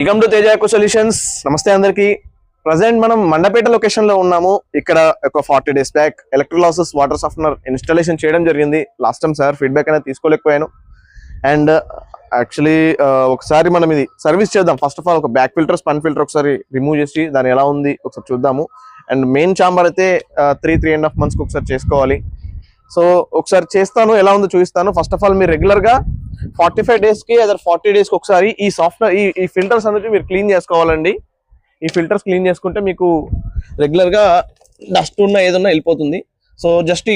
Welcome to Teja eco solutions. నమస్తే అందరికి. Present మనం మండపేట లొకేషన్ లో ఉన్నాము. ఇక్కడ ఒక 40 days back electrolysis water softener installation చేయడం జరిగింది. లాస్ట్ టైం సార్ ఫీడ్బ్యాక్ అనేది తీసుకోలేకపోయాను. అండ్ యాక్చువల్లీ ఒకసారి మనం ఇది సర్వీస్ చేద్దాం. ఫస్ట్ ఆఫ్ ఆల్ ఒక బ్యాక్ ఫిల్టర్, స్పన్ ఫిల్టర్ ఒకసారి రిమూవ్ చేసి దాని ఎలా ఉంది ఒకసారి చూద్దాము. అండ్ మెయిన్ చాంబర్ అయితే 3.5 months ఒకసారి చేసుకోవాలి. సో ఒకసారి చేస్తాను, ఎలా ఉందో చూపిస్తాను. ఫస్ట్ ఆఫ్ ఆల్ మీరు రెగ్యులర్ గా 45 days కి అదర్ 40 days కి ఒకసారి ఈ సాఫ్ట్వేర్ ఈ ఫిల్టర్స్ అనేది మీరు క్లీన్ చేసుకోవాలండి. ఈ ఫిల్టర్స్ క్లీన్ చేసుకుంటే మీకు రెగ్యులర్ గా డస్ట్ ఉన్నా ఏదన్నా వెళ్ళిపోతుంది. సో జస్ట్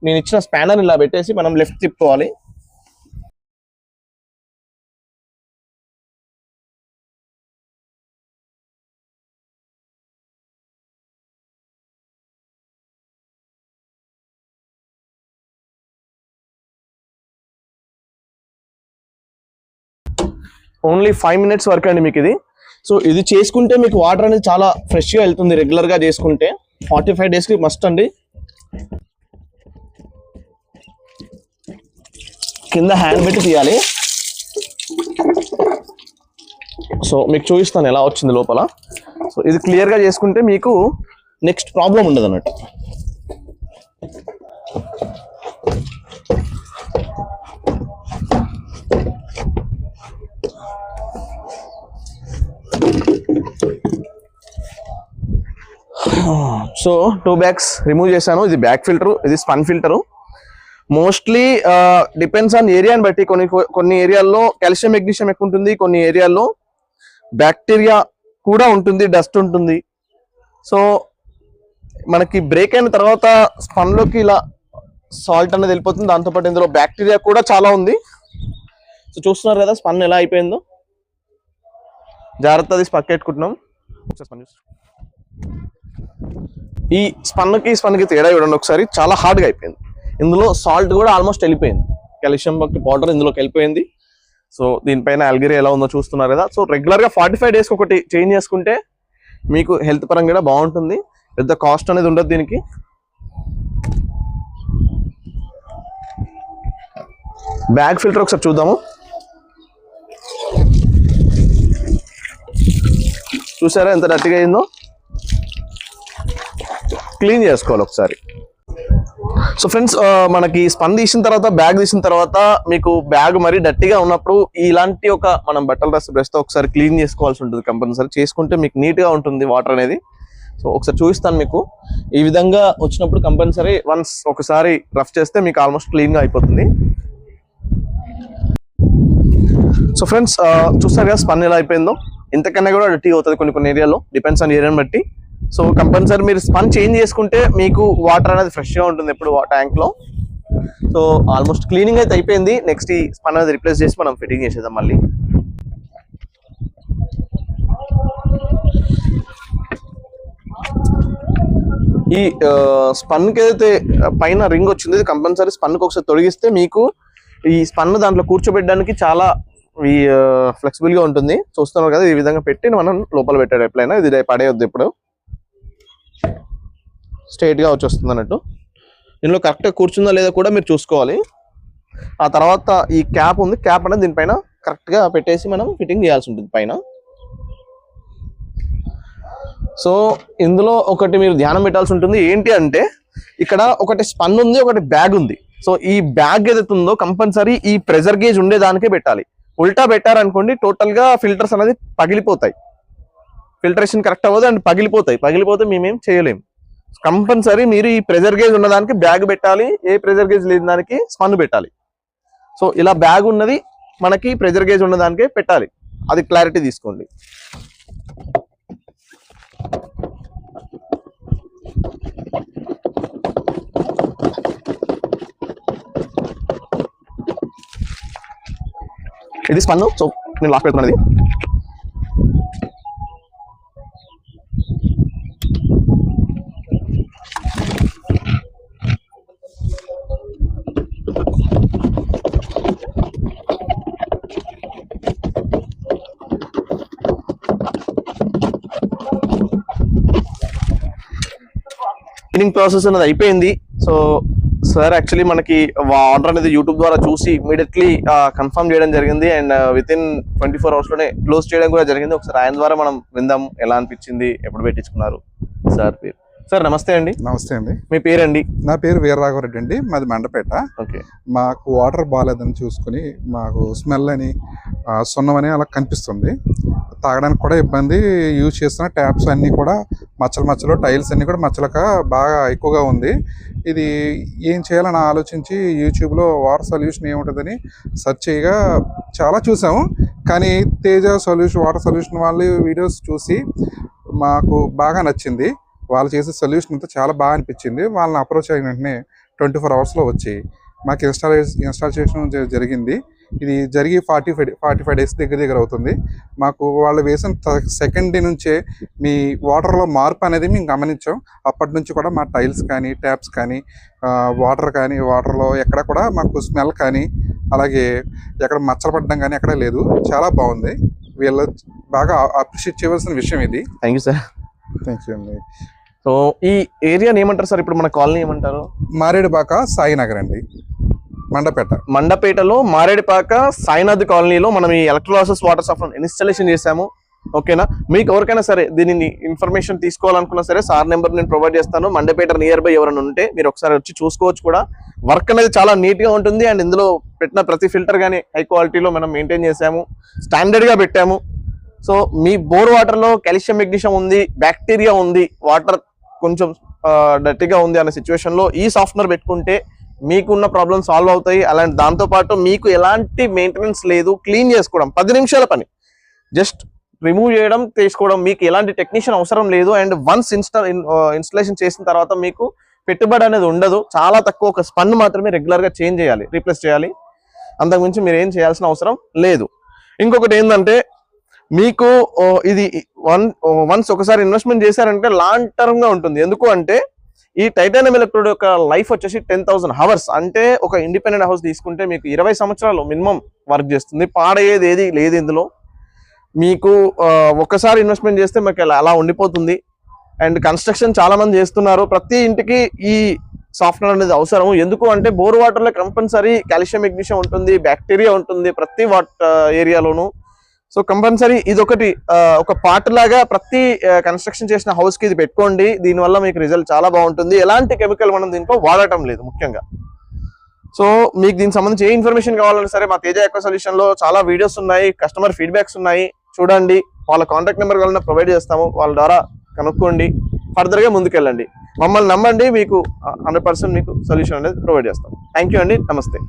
నేను ఇచ్చిన స్పానర్ ఇలా పెట్టేసి మనం లెఫ్ట్ తిప్పుకోవాలి. ఓన్లీ 5 minutes వర్క్ అండి మీకు ఇది. సో ఇది చేసుకుంటే మీకు వాటర్ అనేది చాలా ఫ్రెష్గా వెళ్తుంది. రెగ్యులర్గా చేసుకుంటే 45 days కి మస్ట్ అండి. కింద హ్యాండ్ పెట్టి తీయాలి. సో మీకు చూపిస్తాను ఎలా వచ్చింది లోపల. సో ఇది క్లియర్గా చేసుకుంటే మీకు నెక్స్ట్ ప్రాబ్లం ఉండదు అన్నట్టు. సో 2 bags రిమూవ్ చేశాను. ఇది బ్యాక్ ఫిల్టర్, ఇది spun filter. Mostly depends on ఏరియాని బట్టి కొన్ని ఏరియాల్లో కాల్షియం మెగ్నీషియం ఎక్కువ ఉంటుంది, కొన్ని ఏరియాల్లో బ్యాక్టీరియా కూడా ఉంటుంది, డస్ట్ ఉంటుంది. సో మనకి బ్రేక్ అయిన తర్వాత స్పన్లోకి ఇలా సాల్ట్ అనేది వెళ్ళిపోతుంది. దాంతోపాటు ఇందులో బ్యాక్టీరియా కూడా చాలా ఉంది. సో చూస్తున్నారు కదా స్పన్ ఎలా అయిపోయిందో. జాగ్రత్త తీసి పక్కెట్టుకుంటున్నాం. ఈ స్పన్కి తేడా చూడండి ఒకసారి. చాలా హార్డ్గా అయిపోయింది. ఇందులో సాల్ట్ కూడా ఆల్మోస్ట్ వెళ్ళిపోయింది. కాల్షియం పౌడర్ ఇందులోకి వెళ్ళిపోయింది. సో దీనిపైన అల్గిరి ఎలా ఉందో చూస్తున్నారు కదా. సో రెగ్యులర్గా 45 days ఒకటి చేంజ్ చేసుకుంటే మీకు హెల్త్ పరంగా కూడా బాగుంటుంది. పెద్ద కాస్ట్ అనేది ఉండదు దీనికి. బ్యాగ్ ఫిల్టర్ ఒకసారి చూద్దాము. చూసారా ఎంత డర్టీగా అయిందో. క్లీన్ చేసుకోవాలి ఒకసారి. సో ఫ్రెండ్స్, మనకి స్పన్ తీసిన తర్వాత, బ్యాగ్ తీసిన తర్వాత మీకు బ్యాగ్ మరీ డర్టీగా ఉన్నప్పుడు ఇలాంటి ఒక మనం బట్టల బ్రష్తో ఒకసారి క్లీన్ చేసుకోవాల్సి ఉంటుంది. కంపల్సరీ చేసుకుంటే మీకు నీట్గా ఉంటుంది వాటర్ అనేది. సో ఒకసారి చూపిస్తాను మీకు. ఈ విధంగా వచ్చినప్పుడు కంపల్సరీ వన్స్ ఒకసారి రఫ్ చేస్తే మీకు ఆల్మోస్ట్ క్లీన్గా అయిపోతుంది. సో ఫ్రెండ్స్, చూస్తారు కదా స్పన్ ఎలా అయిపోయిందో. ఇంతకన్నా కూడా డర్టీ అవుతుంది కొన్ని ఏరియాలో, డిపెండ్స్ ఆన్ ఏరియాని బట్టి. సో కంపల్సరీ మీరు స్పన్ చేంజ్ చేసుకుంటే మీకు వాటర్ అనేది ఫ్రెష్గా ఉంటుంది ఎప్పుడు ట్యాంక్ లో. సో ఆల్మోస్ట్ క్లీనింగ్ అయితే అయిపోయింది. నెక్స్ట్ ఈ స్పన్ అనేది రిప్లేస్ చేసి మనం ఫిట్టింగ్ చేసేద్దాం మళ్ళీ. ఈ స్పన్కి ఏదైతే పైన రింగ్ వచ్చింది, ఇది కంపల్సరీ స్పన్కి ఒకసారి తొలగిస్తే మీకు ఈ స్పన్ దాంట్లో కూర్చోబెట్టడానికి చాలా ఫ్లెక్సిబుల్ గా ఉంటుంది. చూస్తున్నారు కదా, ఈ విధంగా పెట్టి మనం లోపల పెట్టాడు. ఎప్పుడైనా ఇది పడేయొద్దు, ఎప్పుడు స్ట్రైట్ గా వచ్చేస్తుంది అన్నట్టు. దీనిలో కరెక్ట్గా కూర్చుందా లేదా కూడా మీరు చూసుకోవాలి. ఆ తర్వాత ఈ క్యాప్ ఉంది, క్యాప్ అనేది దీనిపైన కరెక్ట్గా పెట్టేసి మనం ఫిట్టింగ్ చేయాల్సి ఉంటుంది పైన. సో ఇందులో ఒకటి మీరు ధ్యానం పెట్టాల్సి ఉంటుంది. ఏంటి అంటే ఇక్కడ ఒకటి స్పన్ ఉంది, ఒకటి బ్యాగ్ ఉంది. సో ఈ బ్యాగ్ ఏదైతే ఉందో కంపల్సరీ ఈ ప్రెజర్ గేజ్ ఉండేదానికే పెట్టాలి. ఉల్టా పెట్టారనుకోండి టోటల్ గా ఫిల్టర్స్ అనేది పగిలిపోతాయి. ఫిల్టరేషన్ కరెక్ట్ అవ్వదు అండ్ పగిలిపోతే మేమేం చేయలేము. కంపల్సరీ మీరు ఈ ప్రెజర్ గేజ్ ఉన్నదానికి బ్యాగ్ పెట్టాలి, ఏ ప్రెజర్ గేజ్ లేని దానికి స్పన్ పెట్టాలి. సో ఇలా బ్యాగ్ ఉన్నది మనకి ప్రెజర్ గేజ్ ఉన్నదానికే పెట్టాలి. అది క్లారిటీ తీసుకోండి. ఇది స్పన్. సో నేను లాక్ పెడుతున్నది. క్లీనింగ్ ప్రాసెస్ అనేది అయిపోయింది. సో సార్ యాక్చువల్లీ మనకి ఆర్డర్ అనేది యూట్యూబ్ ద్వారా చూసి ఇమీడియట్లీ కన్ఫర్మ్ చేయడం జరిగింది అండ్ విత్ ఇన్ 24 hours లోనే క్లోజ్ చేయడం కూడా జరిగింది. ఒకసారి ఆయన ద్వారా మనం విందాం ఎలా అనిపించింది, ఎప్పుడు పెట్టించుకున్నారు సార్ పేరు. సార్ నమస్తే అండి. నమస్తే అండి. మీ పేరండి? నా పేరు వీరరాఘవరెడ్డి అండి, మాది మండపేట. ఓకే. మాకు వాటర్ బాగాలేదని చూసుకుని మాకు స్మెల్ అని సున్నమని అలా కనిపిస్తుంది. తాగడానికి కూడా ఇబ్బంది. యూజ్ చేస్తున్న ట్యాప్స్ అన్నీ కూడా మచ్చలు టైల్స్ అన్నీ కూడా మచ్చలక బాగా ఎక్కువగా ఉంది. ఇది ఏం చేయాలని ఆలోచించి యూట్యూబ్లో వాటర్ సొల్యూషన్ ఏముంటుందని సెర్చ్ చేయగా చాలా చూసాము. కానీ తేజ వాటర్ సొల్యూషన్ వాళ్ళు వీడియోస్ చూసి మాకు బాగా నచ్చింది. వాళ్ళు చేసే సొల్యూషన్ అంతా చాలా బాగా అనిపించింది. వాళ్ళని అప్రోచ్ అయిన వెంటనే 24 hours వచ్చి మాకు ఇన్స్టాలేషన్ జరిగింది. ఇది జరిగి 45 days దగ్గర అవుతుంది. మాకు వాళ్ళు వేసిన సెకండ్ డే నుంచే మీ వాటర్లో మార్పు అనేది మేము గమనించాం. అప్పటి నుంచి కూడా మా టైల్స్ కానీ ట్యాప్స్ కానీ వాటర్లో ఎక్కడ కూడా మాకు స్మెల్ కానీ అలాగే ఎక్కడ మచ్చలు పడడం కానీ ఎక్కడ లేదు. చాలా బాగుంది. వీళ్ళు బాగా అప్రిషియేట్ చేయవలసిన విషయం ఇది. Thank you sir. Thank you అండి. సో ఈ ఏరియాని ఏమంటారు సార్? ఇప్పుడు మన కాలనీ ఏమంటారు? మారేడుపాక సాయినగర్ అండి, మండపేటలో మారేడుపాక సాయినాథ్ కాలనీలో మనం ఈ ఎలక్ట్రోలాసెస్ వాటర్ సప్లై ఇన్స్టాలేషన్ చేసాము. ఓకేనా? మీకు ఎవరికైనా సరే దీనిని ఇన్ఫర్మేషన్ తీసుకోవాలనుకున్నా సరే సార్ నెంబర్ నేను ప్రొవైడ్ చేస్తాను. మండపేట నియర్ బై ఎవరైనా ఉంటే మీరు ఒకసారి వచ్చి చూసుకోవచ్చు కూడా. వర్క్ అనేది చాలా నీట్ గా ఉంటుంది అండ్ ఇందులో పెట్టిన ప్రతి ఫిల్టర్ కానీ హై క్వాలిటీలో మనం మెయింటైన్ చేసాము, స్టాండర్డ్ గా పెట్టాము. సో మీ బోర్ వాటర్ లో కాల్షియం మెగ్నీషియం ఉంది, బ్యాక్టీరియా ఉంది, వాటర్ కొంచెం డర్టీగా ఉంది అనే సిచ్యువేషన్ లో ఈ సాఫ్ట్వేర్ పెట్టుకుంటే మీకున్న ప్రాబ్లమ్ సాల్వ్ అవుతాయి. అలాంటి దాంతో పాటు మీకు ఎలాంటి మెయింటెనెన్స్ లేదు. క్లీన్ చేసుకోవడం 10 నిమిషాల పని, జస్ట్ రిమూవ్ చేయడం తీసుకోవడం, మీకు ఎలాంటి టెక్నీషియన్ అవసరం లేదు. అండ్ వన్స్ ఇన్స్టాలేషన్ చేసిన తర్వాత మీకు పెట్టుబడి అనేది ఉండదు. చాలా తక్కువ, ఒక స్పన్ మాత్రమే రెగ్యులర్ గా చేంజ్ చేయాలి, రీప్లేస్ చేయాలి. అంతకుమించి మీరు ఏం చేయాల్సిన అవసరం లేదు. ఇంకొకటి ఏంటంటే మీకు ఇది వన్స్ ఒకసారి ఇన్వెస్ట్మెంట్ చేశారంటే లాంగ్ టర్మ్ గా ఉంటుంది. ఎందుకు అంటే ఈ టైటానియం ఎలక్ట్రోడ్ యొక్క లైఫ్ వచ్చేసి 10,000 hours. అంటే ఒక ఇండిపెండెంట్ హౌస్ తీసుకుంటే మీకు 20 సంవత్సరాలు మినిమం వర్క్ చేస్తుంది. పాడేది ఏది లేదు ఇందులో. మీకు ఒకసారి ఇన్వెస్ట్మెంట్ చేస్తే మీకు అలా ఉండిపోతుంది. అండ్ కన్స్ట్రక్షన్ చాలా మంది చేస్తున్నారు. ప్రతి ఇంటికి ఈ సాఫ్ట్వేర్ అనేది అవసరం. ఎందుకు అంటే బోర్ వాటర్ లో కంపల్సరీ కాల్షియం మెగ్నీషియం ఉంటుంది, బ్యాక్టీరియా ఉంటుంది ప్రతి ఏరియాలోను. సో కంపల్సరీ ఇది ఒక పార్ట్ లాగా ప్రతి కన్స్ట్రక్షన్ చేసిన హౌస్ కి ఇది పెట్టుకోండి. దీనివల్ల మీకు రిజల్ట్ చాలా బాగుంటుంది. ఎలాంటి కెమికల్ మనం దీంట్లో వాడటం లేదు ముఖ్యంగా. సో మీకు దీనికి సంబంధించి ఏ ఇన్ఫర్మేషన్ కావాలన్నా సరే మా తేజ ఎకో సొల్యూషన్ లో చాలా వీడియోస్ ఉన్నాయి, కస్టమర్ ఫీడ్బ్యాక్స్ ఉన్నాయి, చూడండి. వాళ్ళ కాంటాక్ట్ నెంబర్ కావాలన్నా ప్రొవైడ్ చేస్తాము. వాళ్ళ ద్వారా కనుక్కోండి, ఫర్దర్ గా ముందుకెళ్ళండి. మమ్మల్ని నమ్మండి, మీకు 100% మీకు సొల్యూషన్ అనేది ప్రొవైడ్ చేస్తాం. థ్యాంక్ యూ అండి. నమస్తే.